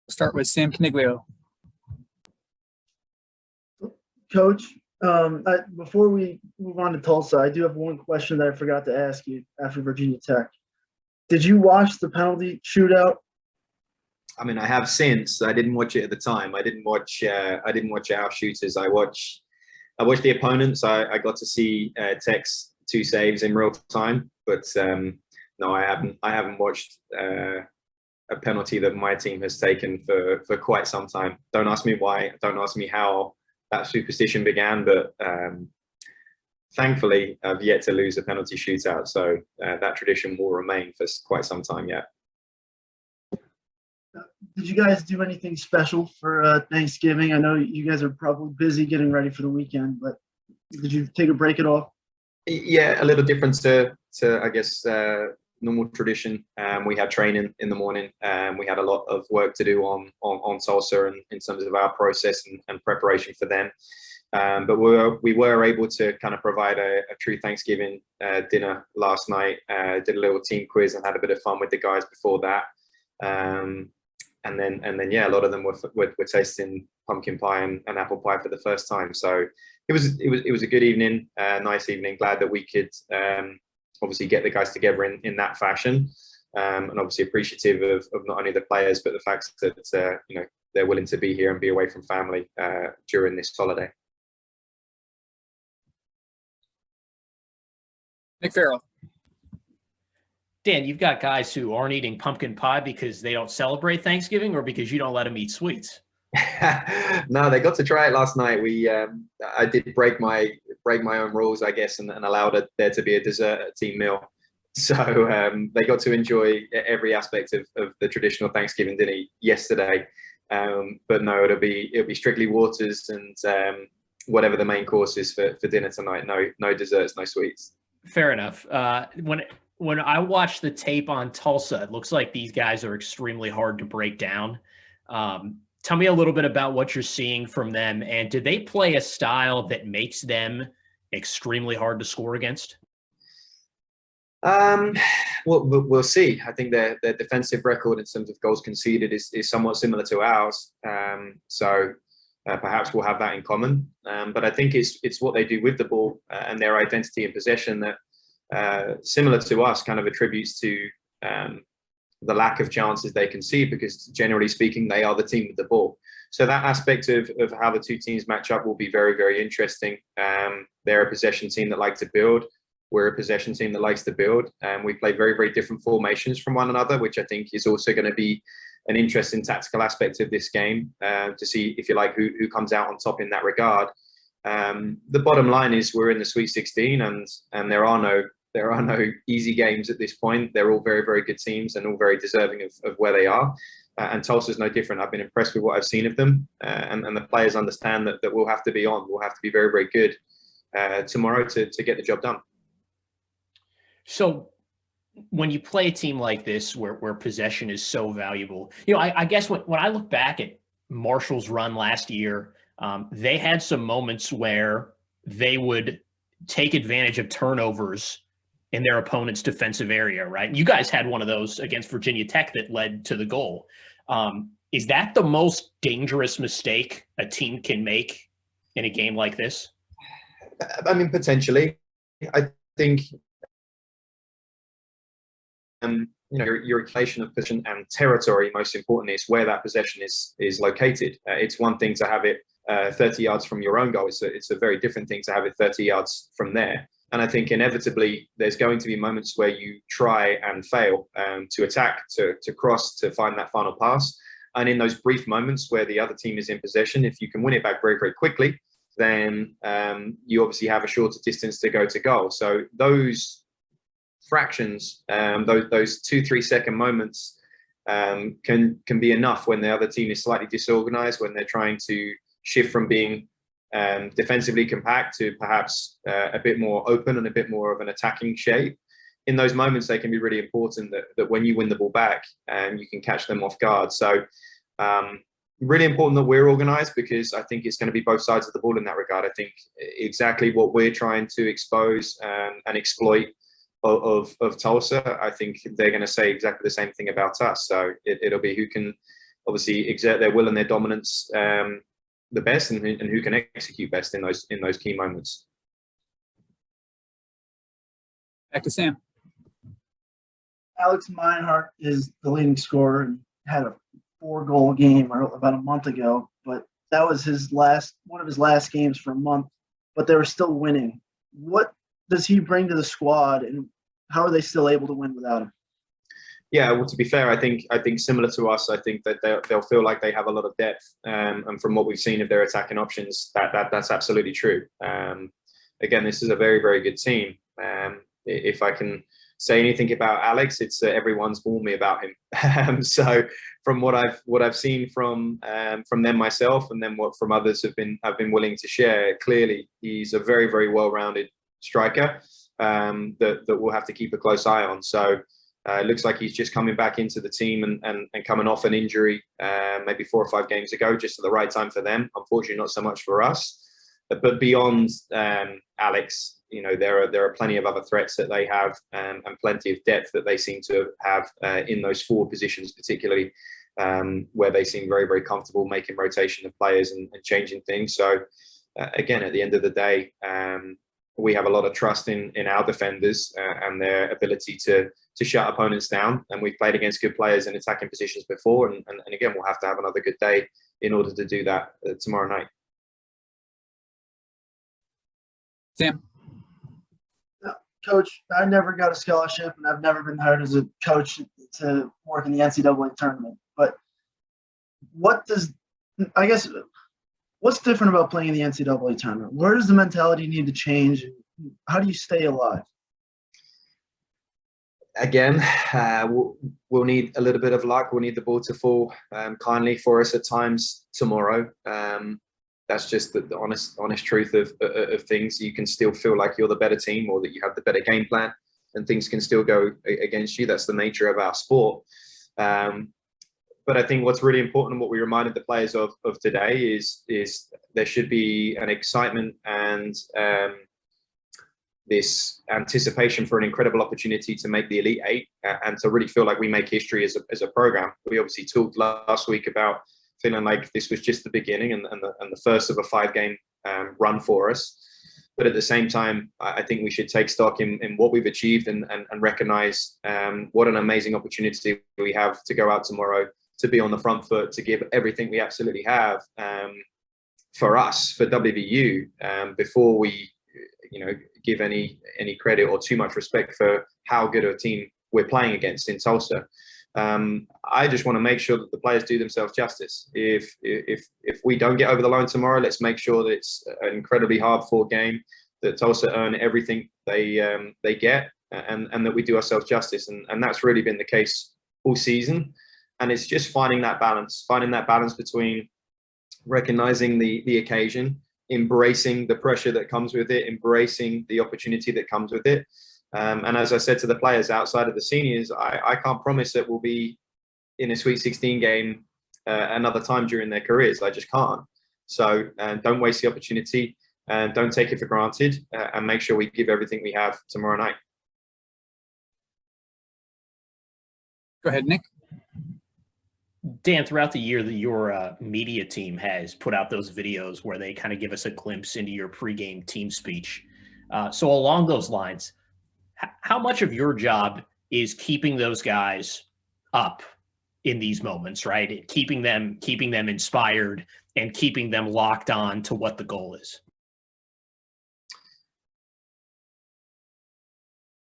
Start with Sam Caniglio. Coach, before we move on to Tulsa, I do have one question that I forgot to ask you after Virginia Tech. Did you watch the penalty shootout? I mean, I have since. I didn't watch it at the time. I didn't watch our shooters. I watched the opponents. I got to see Tech's 2 saves in real time, but no, I haven't watched a penalty that my team has taken for quite some time. Don't ask me why. Don't ask me how that superstition began, but thankfully I've yet to lose a penalty shootout. So that tradition will remain for quite some time yet. Did you guys do anything special for Thanksgiving? I know you guys are probably busy getting ready for the weekend, but did you take a break at all? Yeah, a little different to I guess normal tradition. We had training in the morning, and we had a lot of work to do on Tulsa and in terms of our process and preparation for them. But we were able to kind of provide a true Thanksgiving dinner last night. Did a little team quiz and had a bit of fun with the guys before that. And then yeah, a lot of them were tasting pumpkin pie and apple pie for the first time. So it was a good evening, nice evening. Glad that we could obviously get the guys together in that fashion, and obviously appreciative of not only the players but the fact that you know, they're willing to be here and be away from family during this holiday. Nick Farrell. Dan, you've got guys who aren't eating pumpkin pie because they don't celebrate Thanksgiving, or because you don't let them eat sweets? No, they got to try it last night. I did break my own rules, I guess, and allowed there to be a dessert team meal. So they got to enjoy every aspect of the traditional Thanksgiving dinner yesterday. But no, it'll be strictly waters and whatever the main course is for dinner tonight. No desserts, no sweets. Fair enough. When I watch the tape on Tulsa, it looks like these guys are extremely hard to break down. Tell me a little bit about what you're seeing from them, and do they play a style that makes them extremely hard to score against? Well, we'll see. I think their defensive record in terms of goals conceded is somewhat similar to ours. So perhaps we'll have that in common. But I think it's what they do with the ball and their identity in possession that, similar to us, kind of attributes to the lack of chances they concede, because generally speaking, they are the team with the ball. So that aspect of how the two teams match up will be very, very interesting. They're a possession team that likes to build. We're a possession team that likes to build. We play very, very different formations from one another, which I think is also going to be an interesting tactical aspect of this game, to see, if you like, who comes out on top in that regard. The bottom line is we're in the Sweet 16, and there are no easy games at this point. They're all very, very good teams and all very deserving of where they are. And Tulsa's no different. I've been impressed with what I've seen of them, and the players understand that we'll have to be on. We'll have to be very, very good tomorrow to get the job done. So when you play a team like this, where possession is so valuable, you know, I guess when I look back at Marshall's run last year, they had some moments where they would take advantage of turnovers in their opponent's defensive area, right? You guys had one of those against Virginia Tech that led to the goal. Is that the most dangerous mistake a team can make in a game like this? I mean, potentially. I think you know, your equation of possession and territory, most importantly, is where that possession is located. It's one thing to have it 30 yards from your own goal. It's a very different thing to have it 30 yards from there. And I think inevitably there's going to be moments where you try and fail to attack, to cross, to find that final pass. And in those brief moments where the other team is in possession, if you can win it back very, very quickly, then you obviously have a shorter distance to go to goal. So those fractions, those 2-3 second moments can be enough when the other team is slightly disorganized, when they're trying to shift from being defensively compact to perhaps a bit more open and a bit more of an attacking shape. In those moments, they can be really important that when you win the ball back, you can catch them off guard. So really important that we're organized, because I think it's going to be both sides of the ball in that regard. I think exactly what we're trying to expose and exploit of Tulsa, I think they're going to say exactly the same thing about us. So it'll be who can obviously exert their will and their dominance the best, and who can execute best in those key moments. Back to Sam. Alex Meinhardt is the leading scorer and had a 4-goal game about a month ago, but that was one of his last games for a month, but they were still winning. What does he bring to the squad, and how are they still able to win without him? Yeah, well, to be fair, I think similar to us, I think that they'll feel like they have a lot of depth, and from what we've seen of their attacking options, that's absolutely true. Again, this is a very, very good team. If I can say anything about Alex, it's everyone's warned me about him. So from what I've seen from them myself, and then what from others have been willing to share, clearly he's a very, very well-rounded striker that we'll have to keep a close eye on. So it looks like he's just coming back into the team and coming off an injury maybe 4 or 5 games ago, just at the right time for them. Unfortunately, not so much for us. But beyond Alex, there are plenty of other threats that they have, and plenty of depth that they seem to have in those forward positions, particularly where they seem very, very comfortable making rotation of players and changing things. So again, at the end of the day, we have a lot of trust in our defenders and their ability to shut opponents down. And we've played against good players in attacking positions before. And again, we'll have to have another good day in order to do that tomorrow night. Sam. Coach, I never got a scholarship, and I've never been hired as a coach to work in the NCAA tournament. But what's different about playing in the NCAA tournament? Where does the mentality need to change? How do you stay alive? Again, we'll need a little bit of luck. We'll need the ball to fall kindly for us at times tomorrow. That's just the honest truth of things. You can still feel like you're the better team, or that you have the better game plan, and things can still go against you. That's the nature of our sport. But I think what's really important, and what we reminded the players of today, is there should be an excitement and this anticipation for an incredible opportunity to make the Elite Eight, and to really feel like we make history as a program. We obviously talked last week about feeling like this was just the beginning and the first of a 5-game run for us. But at the same time, I think we should take stock in what we've achieved and recognize what an amazing opportunity we have to go out tomorrow, to be on the front foot, to give everything we absolutely have for us, for WVU, before we give any credit or too much respect for how good a team we're playing against in Tulsa. I just want to make sure that the players do themselves justice. If we don't get over the line tomorrow, let's make sure that it's an incredibly hard-fought game, that Tulsa earn everything they get, and that we do ourselves justice. And that's really been the case all season. And it's just finding that balance between recognizing the occasion, embracing the pressure that comes with it, embracing the opportunity that comes with it. And as I said to the players outside of the seniors, I can't promise that we'll be in a Sweet 16 game another time during their careers. I just can't. So don't waste the opportunity, and don't take it for granted, and make sure we give everything we have tomorrow night. Go ahead, Nick. Dan, throughout the year, your media team has put out those videos where they kind of give us a glimpse into your pregame team speech. So along those lines, how much of your job is keeping those guys up in these moments, right? Keeping them inspired and keeping them locked on to what the goal is?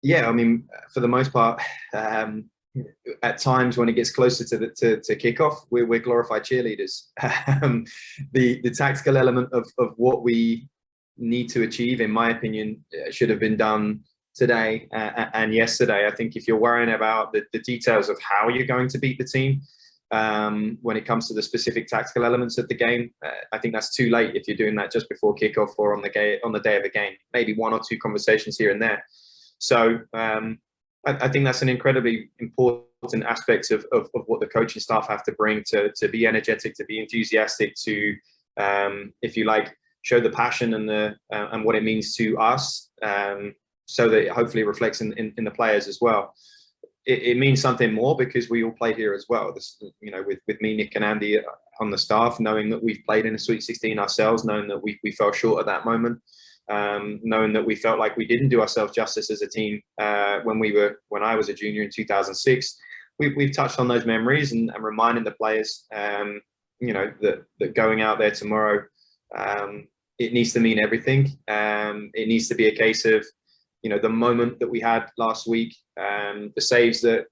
Yeah, I mean, for the most part, at times when it gets closer to kickoff, we're glorified cheerleaders. The tactical element of what we need to achieve, in my opinion, should have been done today and yesterday. I think if you're worrying about the details of how you're going to beat the team, when it comes to the specific tactical elements of the game, I think that's too late if you're doing that just before kickoff or on the day of the game. Maybe 1 or 2 conversations here and there. So I think that's an incredibly important aspect of what the coaching staff have to bring, to be energetic, to be enthusiastic, to, if you like, show the passion and what it means to us, so that it hopefully reflects in the players as well. it means something more because we all play here as well. This, with me, Nick, and Andy on the staff, knowing that we've played in a Sweet 16 ourselves, knowing that we fell short at that moment, knowing that we felt like we didn't do ourselves justice as a team when I was a junior in 2006. We've touched on those memories and reminding the players, that going out there tomorrow, it needs to mean everything. It needs to be a case of, the moment that we had last week, the saves that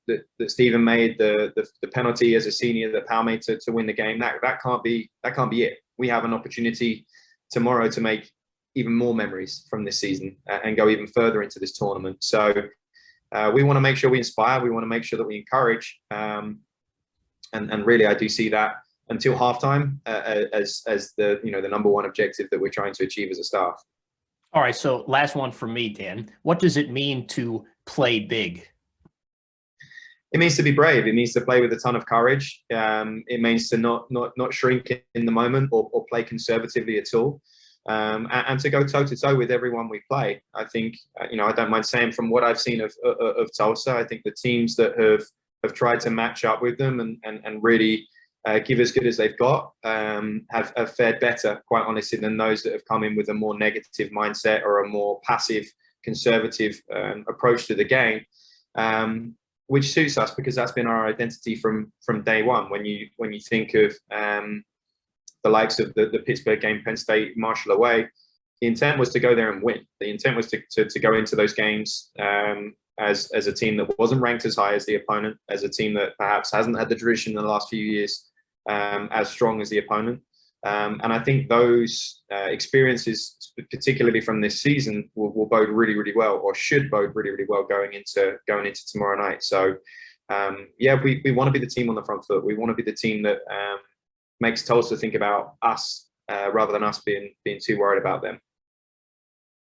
Stephen made, the penalty as a senior that Pal made to win the game. That can't be it. We have an opportunity tomorrow to make even more memories from this season and go even further into this tournament. So we want to make sure we inspire. We want to make sure that we encourage. And really, I do see that until halftime as the the number one objective that we're trying to achieve as a staff. All right, so last one for me, Dan. What does it mean to play big? It means to be brave. It means to play with a ton of courage. It means to not shrink in the moment or play conservatively at all, and to go toe to toe with everyone we play. I think I don't mind saying from what I've seen of Tulsa, I think the teams that have tried to match up with them and really give as good as they've got have fared better, quite honestly, than those that have come in with a more negative mindset or a more passive, conservative approach to the game, which suits us because that's been our identity from day one. When you think of the likes of the Pittsburgh game, Penn State, Marshall away, the intent was to go there and win. The intent was to go into those games as a team that wasn't ranked as high as the opponent, as a team that perhaps hasn't had the tradition in the last few years as strong as the opponent. And I think those experiences, particularly from this season, will bode really, really well, or should bode really, really well going into tomorrow night. So we want to be the team on the front foot. We want to be the team that makes Tulsa think about us rather than us being too worried about them.